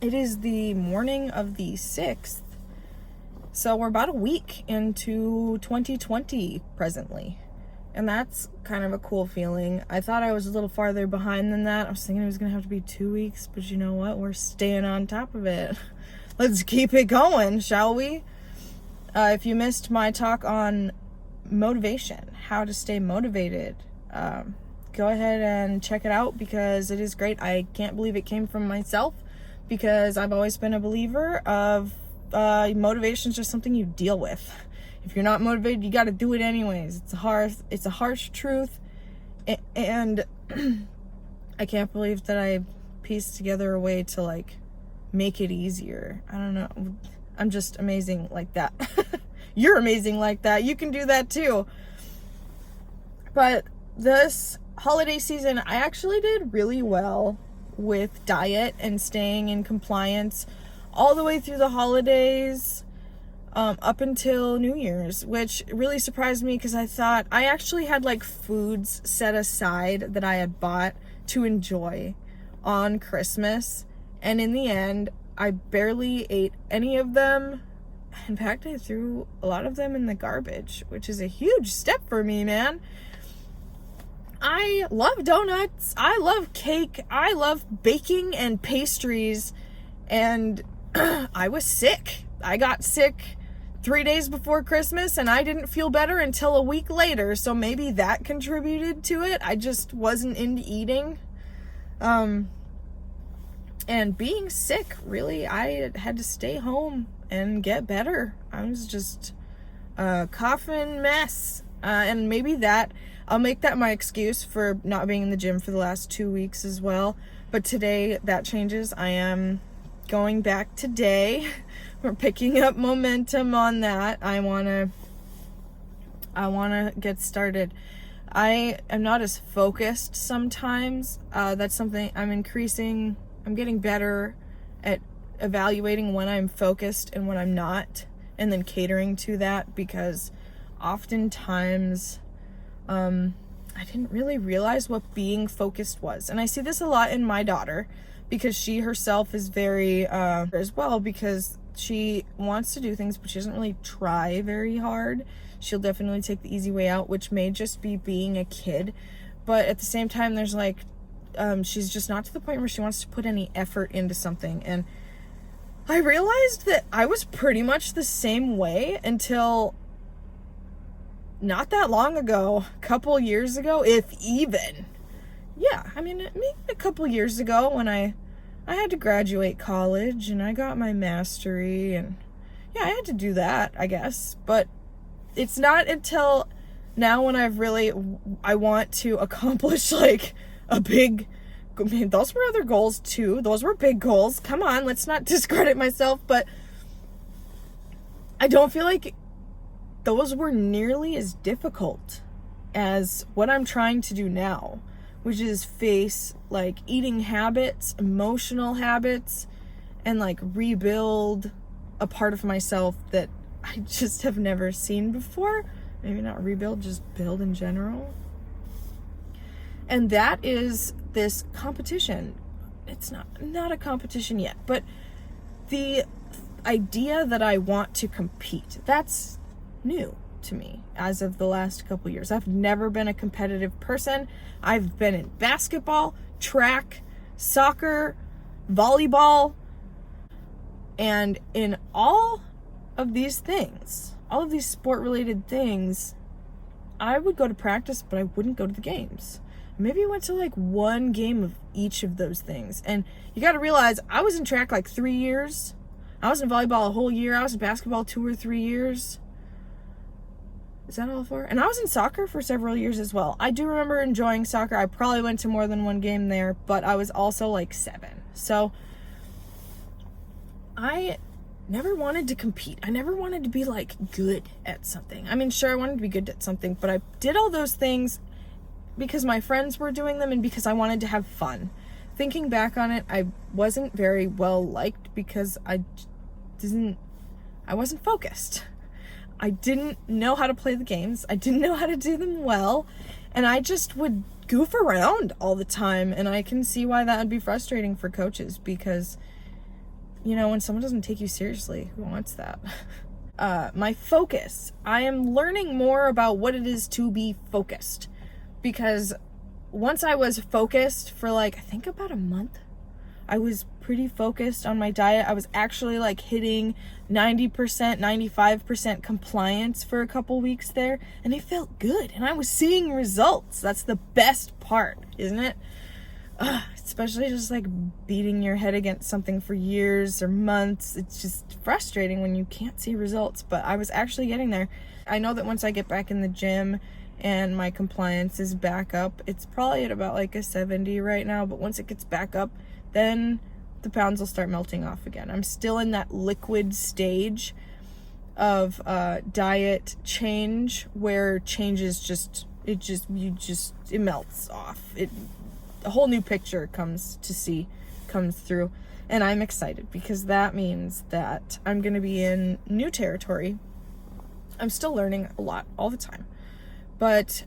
It is the morning of the 6th, so we're about a week into 2020 presently, and that's kind of a cool feeling. I thought I was a little farther behind than that. I was thinking it was gonna have to be 2 weeks, but you know what? We're staying on top of it. Let's keep it going, shall we? If you missed my talk on motivation, how to stay motivated, go ahead and check it out because it is great. I can't believe it came from myself, because I've always been a believer of motivation is just something you deal with. If you're not motivated, you got to do it anyways. It's a harsh truth, and I can't believe that I pieced together a way to like make it easier. I don't know. I'm just amazing like that. You're amazing like that. You can do that too. But this holiday season, I actually did really well with diet and staying in compliance all the way through the holidays, up until New Year's, which really surprised me because I thought I actually had like foods set aside that I had bought to enjoy on Christmas, and in the end I barely ate any of them. In fact, I threw a lot of them in the garbage, which is a huge step for me, man. I love donuts, I love cake, I love baking and pastries, and I was sick. I got sick 3 days before Christmas, and I didn't feel better until a week later, so maybe that contributed to it. I just wasn't into eating. And being sick, really, I had to stay home and get better. I was just a coughing mess, and maybe that I'll make that my excuse for not being in the gym for the last 2 weeks as well. But today that changes. I am going back today. We're picking up momentum on that. I wanna get started. I am not as focused sometimes. That's something I'm getting better at evaluating when I'm focused and when I'm not, and then catering to that, because oftentimes I didn't really realize what being focused was. And I see this a lot in my daughter, because she herself is very as well, because she wants to do things but she doesn't really try very hard. She'll definitely take the easy way out, which may just be being a kid, but at the same time there's like she's just not to the point where she wants to put any effort into something. And I realized that I was pretty much the same way until not that long ago, a couple years ago, if even. Yeah, I mean, maybe a couple years ago when I had to graduate college and I got my mastery, and yeah, I had to do that, I guess. But it's not until now when I want to accomplish like a big, I mean, those were other goals too. Those were big goals. Come on, let's not discredit myself, but I don't feel like those were nearly as difficult as what I'm trying to do now, which is face like eating habits, emotional habits, and like rebuild a part of myself that I just have never seen before. Maybe not rebuild, just build in general. And that is this competition. It's not a competition yet, but the idea that I want to compete, that's new to me as of the last couple years. I've never been a competitive person. I've been in basketball, track, soccer, volleyball, and in all of these things, all of these sport-related things, I would go to practice, but I wouldn't go to the games. Maybe I went to like one game of each of those things. And you got to realize I was in track like 3 years. I was in volleyball a whole year. I was in basketball 2 or 3 years. Is that all 4? And I was in soccer for several years as well. I do remember enjoying soccer. I probably went to more than one game there, but I was also like 7. So I never wanted to compete. I never wanted to be like good at something. I mean, sure, I wanted to be good at something, but I did all those things because my friends were doing them and because I wanted to have fun. Thinking back on it, I wasn't very well liked because I wasn't focused. I didn't know how to play the games. I didn't know how to do them well. And I just would goof around all the time. And I can see why that would be frustrating for coaches, because you know, when someone doesn't take you seriously, who wants that? My focus. I am learning more about what it is to be focused, because once I was focused for like, I think about a month, I was pretty focused on my diet. I was actually like hitting 90%, 95% compliance for a couple weeks there, and it felt good, and I was seeing results. That's the best part, isn't it? Especially just like beating your head against something for years or months. It's just frustrating when you can't see results, but I was actually getting there. I know that once I get back in the gym and my compliance is back up, it's probably at about like a 70 right now, but once it gets back up, then the pounds will start melting off again. I'm still in that liquid stage of diet change where change is just, it melts off. A whole new picture comes through, and I'm excited because that means that I'm going to be in new territory. I'm still learning a lot all the time, but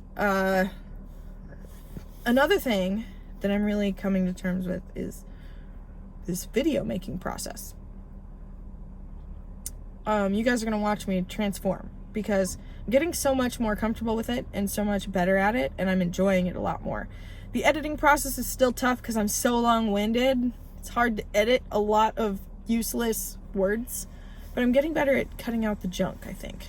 another thing that I'm really coming to terms with is this video making process. You guys are going to watch me transform, because I'm getting so much more comfortable with it and so much better at it, and I'm enjoying it a lot more. The editing process is still tough because I'm so long-winded. It's hard to edit a lot of useless words, but I'm getting better at cutting out the junk, I think.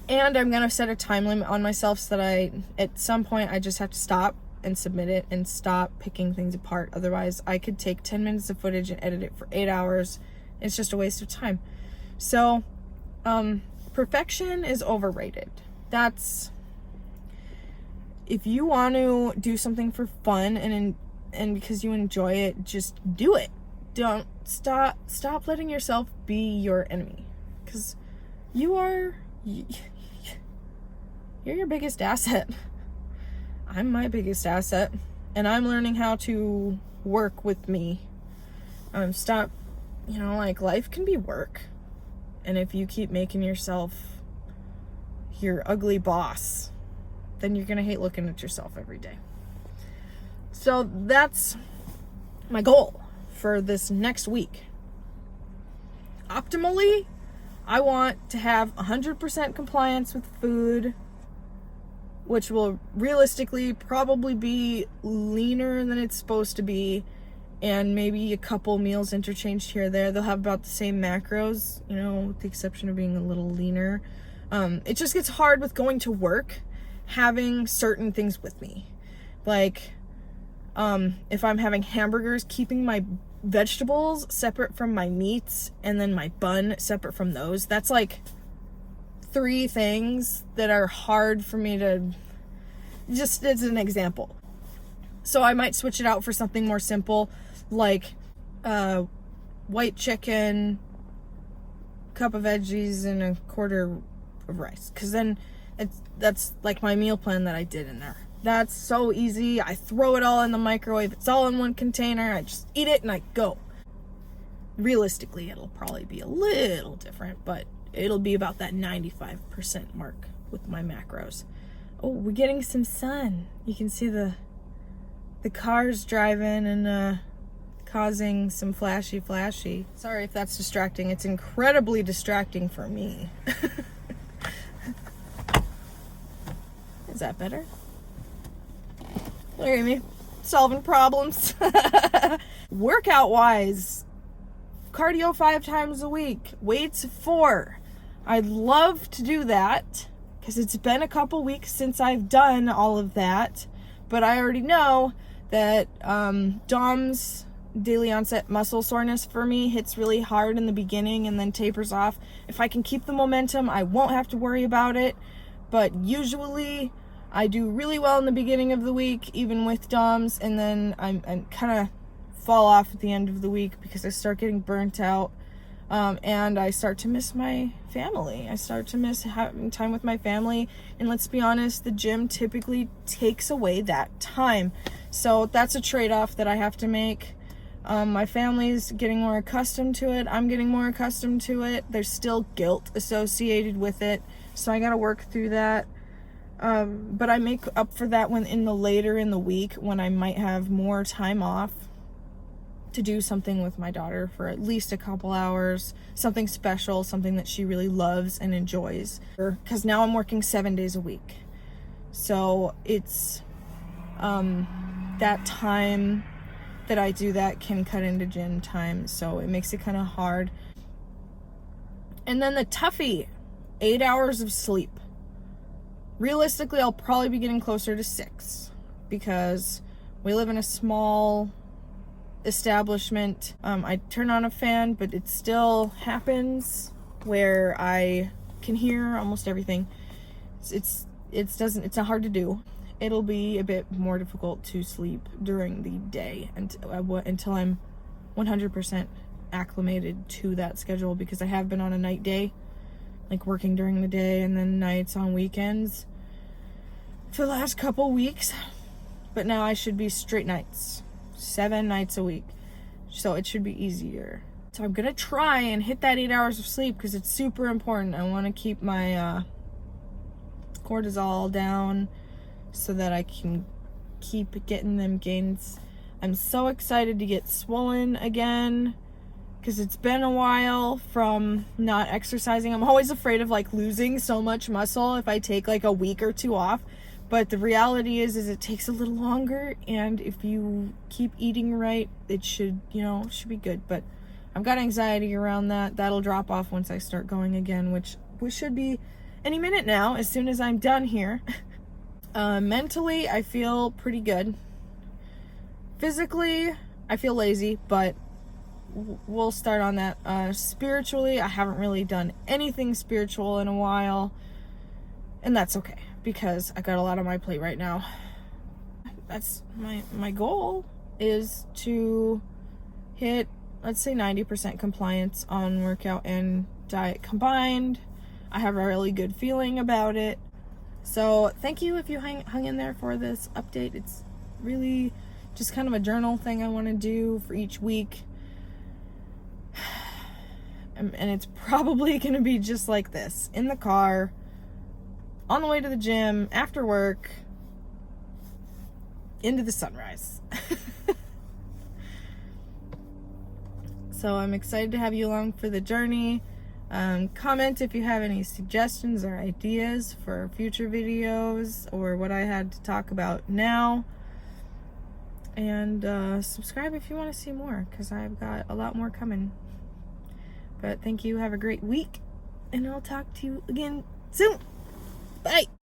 And I'm going to set a time limit on myself so that at some point, I just have to stop and submit it and stop picking things apart. Otherwise, I could take 10 minutes of footage and edit it for 8 hours. It's just a waste of time. So, perfection is overrated. If you want to do something for fun and because you enjoy it, just do it. Don't stop letting yourself be your enemy, because you're your biggest asset. I'm my biggest asset, and I'm learning how to work with me. Stop, like, life can be work, and if you keep making yourself your ugly boss, then you're gonna hate looking at yourself every day. So that's my goal for this next week. Optimally, I want to have 100% compliance with food, which will realistically probably be leaner than it's supposed to be, and maybe a couple meals interchanged here or there. They'll have about the same macros, with the exception of being a little leaner. It just gets hard with going to work, having certain things with me. Like, if I'm having hamburgers, keeping my vegetables separate from my meats, and then my bun separate from those. That's like 3 things that are hard for me to, just as an example. So I might switch it out for something more simple, like white chicken, cup of veggies, and a quarter of rice. Because then that's like my meal plan that I did in there. That's so easy. I throw it all in the microwave. It's all in one container. I just eat it and I go. Realistically, it'll probably be a little different, but it'll be about that 95% mark with my macros. Oh, we're getting some sun. You can see the cars driving and causing some flashy. Sorry if that's distracting. It's incredibly distracting for me. Is that better? Look at me, solving problems. Workout wise, cardio 5 times a week, weights 4. I'd love to do that because it's been a couple weeks since I've done all of that, but I already know that Dom's daily onset muscle soreness for me hits really hard in the beginning and then tapers off. If I can keep the momentum, I won't have to worry about it, but usually I do really well in the beginning of the week, even with DOMs, and then I kind of fall off at the end of the week because I start getting burnt out, and I start to miss my family. I start to miss having time with my family, and let's be honest, the gym typically takes away that time. So that's a trade-off that I have to make. My family's getting more accustomed to it. I'm getting more accustomed to it. There's still guilt associated with it, so I got to work through that. But I make up for that when later in the week when I might have more time off to do something with my daughter for at least a couple hours, something special, something that she really loves and enjoys. Because now I'm working 7 days a week. So it's that time that I do that can cut into gym time. So it makes it kind of hard. And then the toughie, 8 hours of sleep. Realistically, I'll probably be getting closer to 6 because we live in a small establishment. I turn on a fan, but it still happens where I can hear almost everything. It's not hard to do. It'll be a bit more difficult to sleep during the day until I'm 100% acclimated to that schedule, because I have been on a night day, like working during the day and then nights on weekends for the last couple weeks. But now I should be straight nights, 7 nights a week. So it should be easier. So I'm gonna try and hit that 8 hours of sleep because it's super important. I want to keep my cortisol down so that I can keep getting them gains. I'm so excited to get swollen again because it's been a while from not exercising. I'm always afraid of like losing so much muscle if I take like a week or 2 off. But the reality is it takes a little longer, and if you keep eating right, it should be good. But I've got anxiety around that. That'll drop off once I start going again, which should be any minute now, as soon as I'm done here. Mentally, I feel pretty good. Physically, I feel lazy, but we'll start on that. Spiritually, I haven't really done anything spiritual in a while, and that's okay, because I got a lot on my plate right now. That's my goal, is to hit, let's say, 90% compliance on workout and diet combined. I have a really good feeling about it. So thank you if you hung in there for this update. It's really just kind of a journal thing I want to do for each week. And it's probably going to be just like this, in the car, on the way to the gym, after work, into the sunrise. So I'm excited to have you along for the journey. Comment if you have any suggestions or ideas for future videos or what I had to talk about now. And subscribe if you want to see more, because I've got a lot more coming. But thank you. Have a great week. And I'll talk to you again soon. Bye.